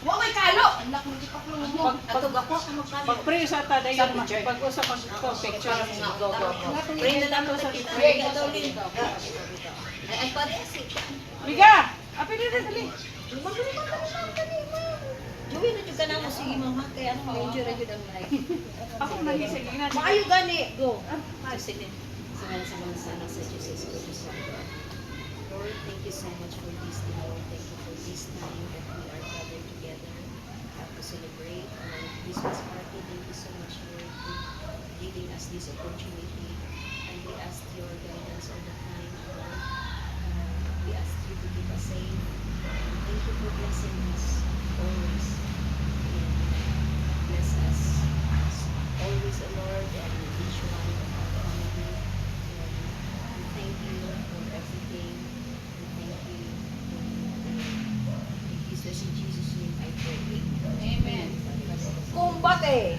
Wa may kalo. Anak mo gipak lang mo. Atog ako magkano. Pag-pray sa tada yung pag-usap picture mo. Go. Pray na lang sa pray ka daw din. Ay padesi. Biga! Api dali. Juwi na jud kana mo sige mama kay ano major ra jud ang life. Ako nang sige na. Maayo gani. Go. Sige. Sa mga sana sa Jesus Christ. Lord, thank you so much for this day, Lord. Thank you for this time that we are gathered together to celebrate our Christmas party. Thank you so much, Lord, for giving us this opportunity. And we ask your guidance all the time, Lord. We ask you to keep us safe. And thank you for blessing us always. And bless us always, Lord, and each one of our family. And we thank you for everything. In Jesus' name I pray. Amen. Kumbate.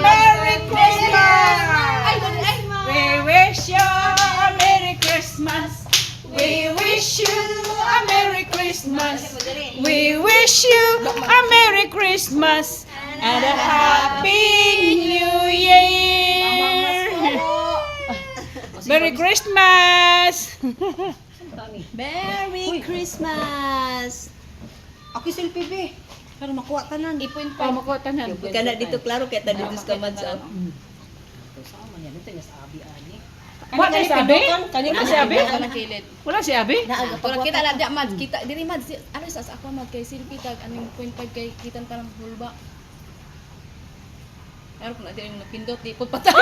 Merry Christmas! Ay, ay. We wish you a Merry Christmas. We wish you a Merry Christmas. We wish you a Merry Christmas and a Happy New Year. Merry Christmas! Merry Christmas! Ako selfie be. Para makuha tanan. Ipon pa. Makuha tanan. Ika na dito klaro kaya dito ka man sa Wala si Abi? Wala si Abi? Kilid. Wala si Abi? Pero kita lang diya mad, kita diri mad ano sa ako mad kay selfie tag aning 0.5 kay kitan tarang hulba. Pero kung natin yung napindot, di po patay.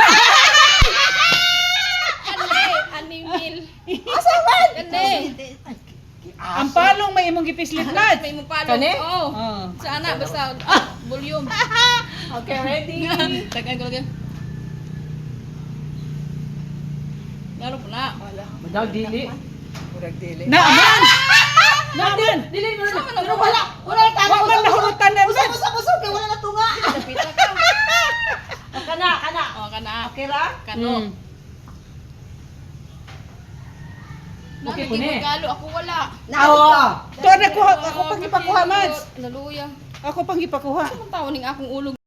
Ani mil. Asa man? Ani. Ang palong may imong gipislit lad. May mo palo. Oo. Oh. Sana basta volume. Okay, ready? Tagan ko lagi. Laro po na. Madaw dili. Murag dili. Naaman! Naaman! Dili mo na. Pero wala tayo. Wa man nahurutan na. Usap kay wala na tunga. Pita ka. Kana. Oh, kana. Okay ra? Kano. Okay, Nami pune. galo ako wala. Oo. To ako pang ipakuha, Mads. Naluya. Ako pang ipakuha. Ang tawon ning akong ulog.